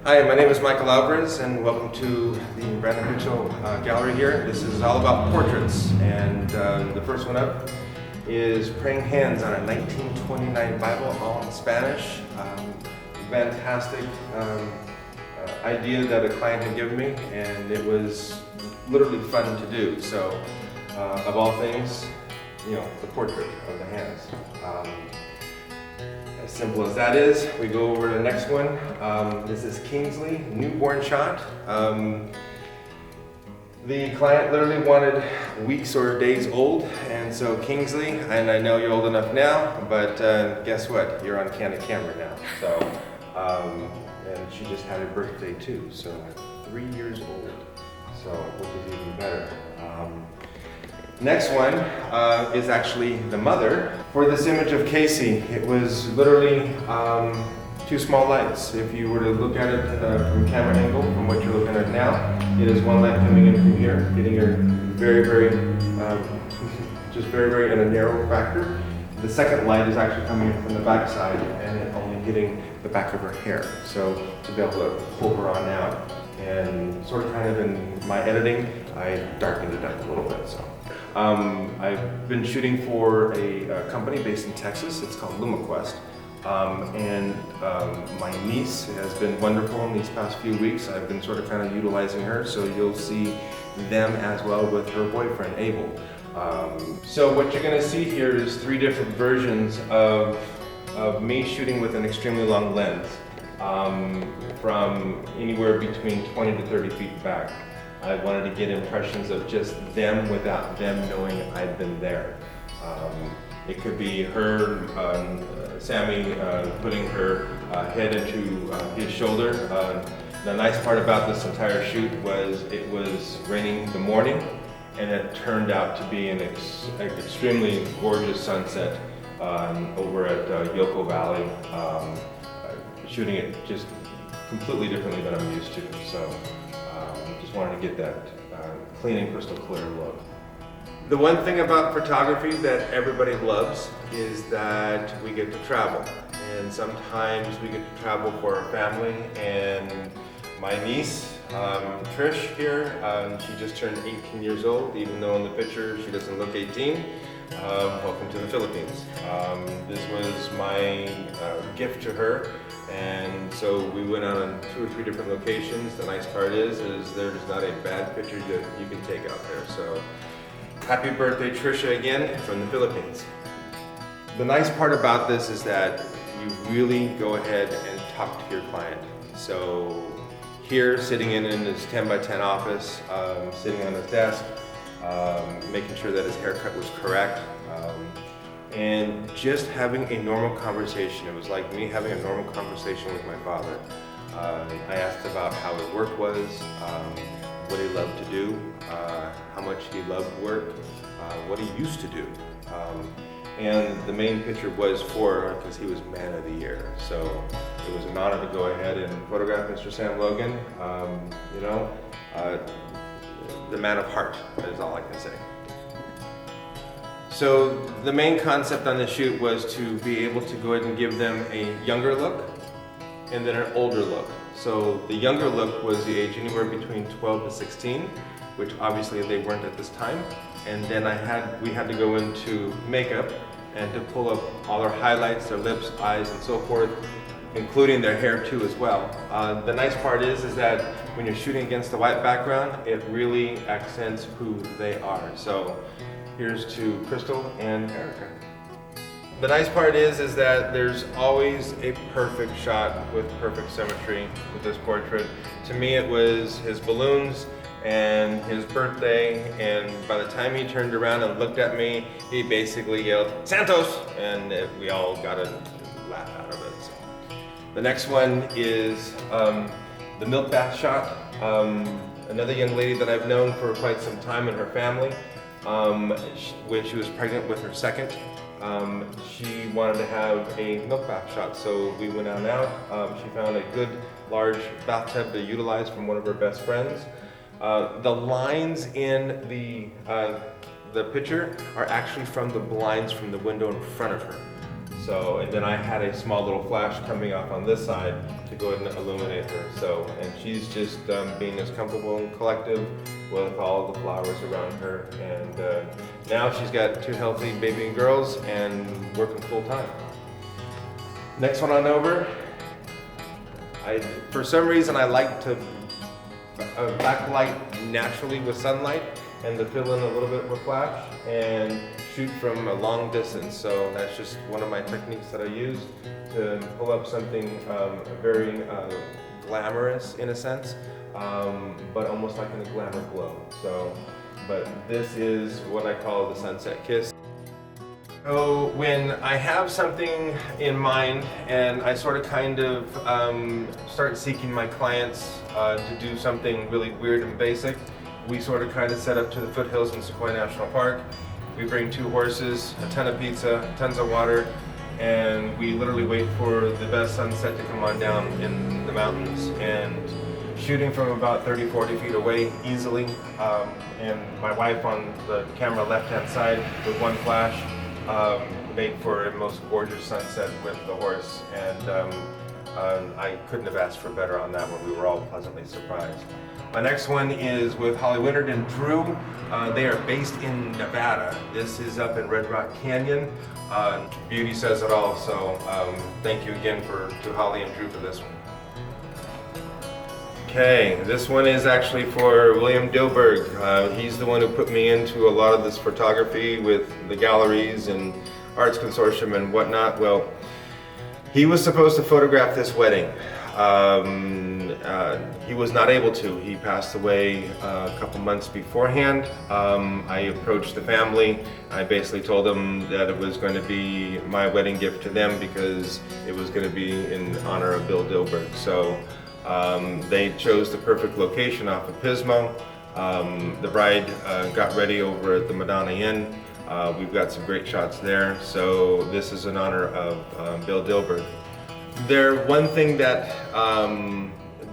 Hi, my name is Michael Alvarez, and welcome to the Brandon Mitchell Gallery here. This is all about portraits, and the first one up is Praying Hands on a 1929 Bible, all in Spanish. Fantastic idea that a client had given me, and it was literally fun to do. So, of all things, you know, the portrait of the hands. As simple as that is, we go over to the next one. This is Kingsley, newborn shot. The client literally wanted weeks or days old, and so Kingsley, and I know you're old enough now, but guess what? You're on candid camera now. So, and she just had her birthday too, so 3 years old. So, which is even better. Next one is actually the mother. For this image of Casey, it was literally two small lights. If you were to look at it from camera angle, from what you're looking at now, it is one light coming in from here, hitting her just very in a narrow factor. The second light is actually coming in from the back side and it only hitting the back of her hair. So to be able to pull her on out, and sort of kind of in my editing, I darkened it up a little bit. So. I've been shooting for a company based in Texas. It's called LumaQuest. My niece has been wonderful in these past few weeks. I've been sort of kind of utilizing her, so you'll see them as well with her boyfriend, Abel. So what you're gonna see here is 3 different versions of me shooting with an extremely long lens, from anywhere between 20 to 30 feet back. I wanted to get impressions of just them without them knowing I'd been there. It could be her, Sammy, putting her head into his shoulder. The nice part about this entire shoot was it was raining in the morning, and it turned out to be an extremely gorgeous sunset over at Yoko Valley, shooting it just completely differently than I'm used to. So. Just wanted to get that clean and crystal clear look. The one thing about photography that everybody loves is that we get to travel. And sometimes we get to travel for our family. And my niece, Trish here, she just turned 18 years old, even though in the picture she doesn't look 18. Welcome to the Philippines. This was my gift to her. And so we went out on 2 or 3 different locations. The nice part is there's not a bad picture that you can take out there. So happy birthday, Trisha, again from the Philippines. The nice part about this is that you really go ahead and talk to your client. So here, sitting in his 10 by 10 office, sitting on his desk, making sure that his haircut was correct. And just having a normal conversation. It was like me having a normal conversation with my father. I asked about how his work was, what he loved to do, how much he loved work, what he used to do. And the main picture was because he was Man of the Year. So it was an honor to go ahead and photograph Mr. Sam Logan. The man of heart is all I can say. So the main concept on the shoot was to be able to go ahead and give them a younger look and then an older look. So the younger look was the age anywhere between 12 to 16, which obviously they weren't at this time. And then we had to go into makeup and to pull up all their highlights, their lips, eyes, and so forth, including their hair too as well. The nice part is that when you're shooting against the white background, it really accents who they are. So here's to Crystal and Erica. The nice part is that there's always a perfect shot with perfect symmetry with this portrait. To me, it was his balloons and his birthday, and by the time he turned around and looked at me, he basically yelled, "Santos!" And we all got a laugh out of it. So. The next one is the milk bath shot. Another young lady that I've known for quite some time in her family. When she was pregnant with her second, she wanted to have a milk bath shot, so we went out. She found a good large bathtub to utilize from one of her best friends. The lines in the picture are actually from the blinds from the window in front of her. So, and then I had a small little flash coming off on this side to go ahead and illuminate her. So, and she's just being as comfortable and collective with all the flowers around her. And now she's got 2 healthy baby girls and working full time. Next one on over. For some reason, I like to backlight naturally with sunlight and to fill in a little bit with flash and shoot from a long distance. So that's just one of my techniques that I use to pull up something very glamorous in a sense, but almost like in a glamour glow. So, but this is what I call the sunset kiss. So when I have something in mind and I sort of kind of start seeking my clients to do something really weird and basic, we sort of kind of set up to the foothills in Sequoia National Park. We bring 2 horses, a ton of pizza, tons of water, and we literally wait for the best sunset to come on down in the mountains. And shooting from about 30-40 feet away easily, and my wife on the camera left-hand side with 1 flash, made for a most gorgeous sunset with the horse, and I couldn't have asked for better on that one. We were all pleasantly surprised. My next one is with Holly Winters and Drew. They are based in Nevada. This is up in Red Rock Canyon. Beauty says it all, so thank you again to Holly and Drew for this one. Okay, this one is actually for William Dilberg. He's the one who put me into a lot of this photography with the galleries and Arts Consortium and whatnot. Well, he was supposed to photograph this wedding. He was not able to. He passed away a couple months beforehand. I approached the family. I basically told them that it was going to be my wedding gift to them because it was going to be in honor of Bill Dilberg. So they chose the perfect location off of Pismo. The bride got ready over at the Madonna Inn. We've got some great shots there. So this is in honor of Bill Dilberg. One thing that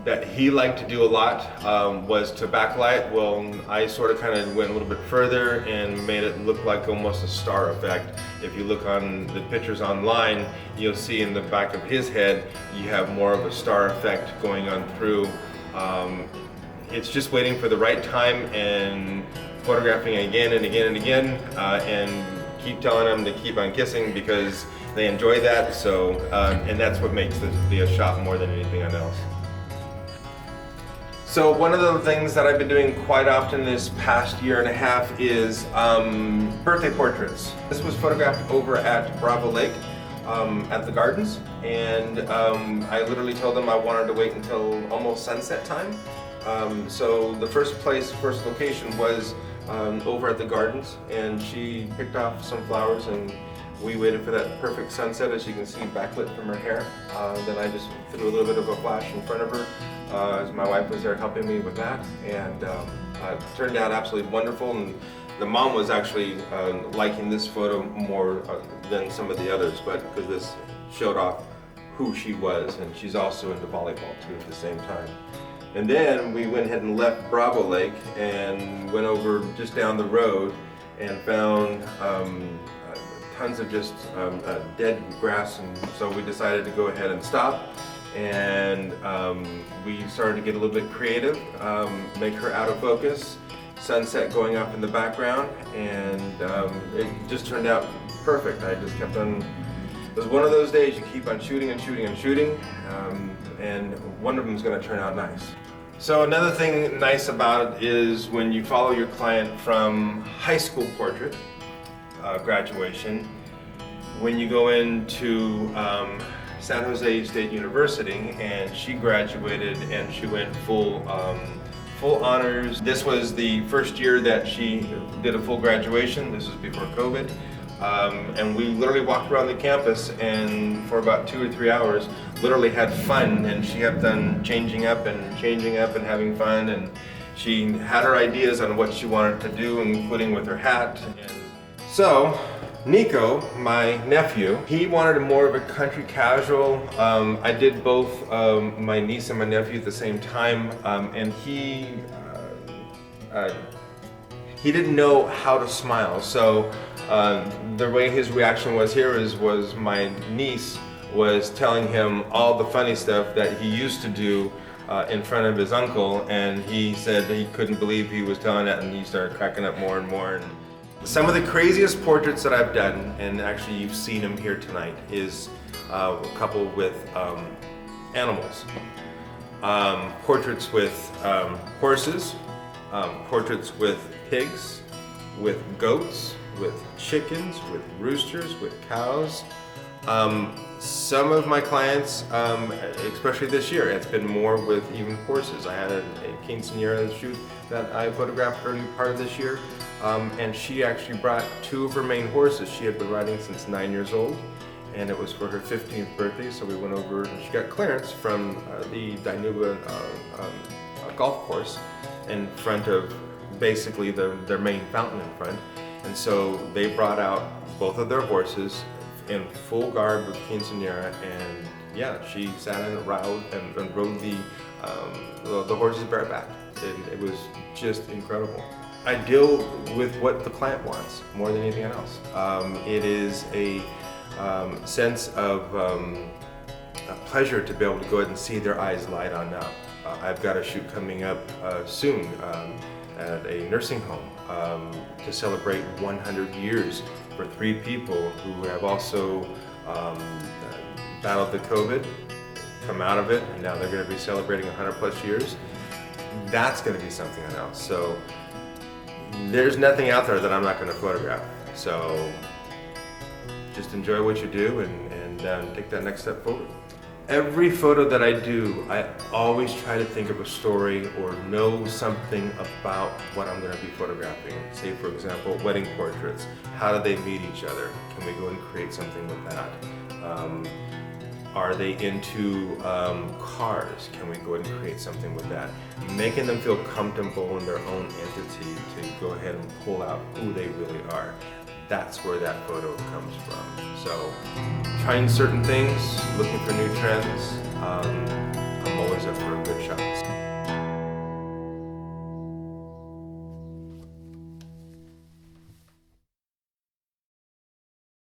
that he liked to do a lot was to backlight. Well, I sort of kind of went a little bit further and made it look like almost a star effect. If you look on the pictures online, you'll see in the back of his head, you have more of a star effect going on through. It's just waiting for the right time and photographing again and again and again, and keep telling them to keep on kissing because they enjoy that. So, and that's what makes this be a shot more than anything else. So one of the things that I've been doing quite often this past year and a half is birthday portraits. This was photographed over at Bravo Lake at the gardens, and I literally told them I wanted to wait until almost sunset time. So the first location was over at the gardens, and she picked off some flowers and we waited for that perfect sunset, as you can see backlit from her hair. Then I just threw a little bit of a flash in front of her as my wife was there helping me with that, and it turned out absolutely wonderful. And the mom was actually liking this photo more than some of the others, but because this showed off who she was, and she's also into volleyball too at the same time. And then we went ahead and left Bravo Lake and went over just down the road and found tons of just dead grass, and so we decided to go ahead and stop, and we started to get a little bit creative, make her out of focus, sunset going up in the background, and it just turned out perfect. I just kept on, it was one of those days you keep on shooting and shooting and shooting, and one of them is going to turn out nice. So another thing nice about it is when you follow your client from high school portrait, graduation, when you go into San Jose State University, and she graduated and she went full honors. This was the first year that she did a full graduation. This was before COVID. And we literally walked around the campus and for about 2 or 3 hours literally had fun, and she kept on changing up and having fun, and she had her ideas on what she wanted to do, including with her hat. And so Nico, my nephew, he wanted more of a country casual. I did both my niece and my nephew at the same time, and he didn't know how to smile. So The way his reaction was here was my niece was telling him all the funny stuff that he used to do in front of his uncle, and he said that he couldn't believe he was telling that, and he started cracking up more and more. And some of the craziest portraits that I've done, and actually you've seen him here tonight, is a couple with animals. Portraits with horses, portraits with pigs, with goats, with chickens, with roosters, with cows. Some of my clients, especially this year, it's been more with even horses. I had a quinceañera shoot that I photographed early part of this year, and she actually brought two of her main horses. She had been riding since 9 years old, and it was for her 15th birthday, so we went over and she got clearance from the Dinuba golf course in front of basically their main fountain in front. And so they brought out both of their horses in full garb with quinceañera, and yeah, she sat in and rode the horses bareback. And it was just incredible. I deal with what the client wants more than anything else. It is a sense of a pleasure to be able to go ahead and see their eyes light on up. I've got a shoot coming up soon at a nursing home to celebrate 100 years for 3 people who have also battled the COVID, come out of it, and now they're going to be celebrating 100 plus years. That's going to be something else. So there's nothing out there that I'm not going to photograph. So just enjoy what you do and take that next step forward. Every photo that I do, I always try to think of a story or know something about what I'm going to be photographing. Say, for example, wedding portraits. How do they meet each other? Can we go and create something with that? Are they into cars? Can we go ahead and create something with that? Making them feel comfortable in their own entity to go ahead and pull out who they really are. That's where that photo comes from. So, trying certain things, looking for new trends,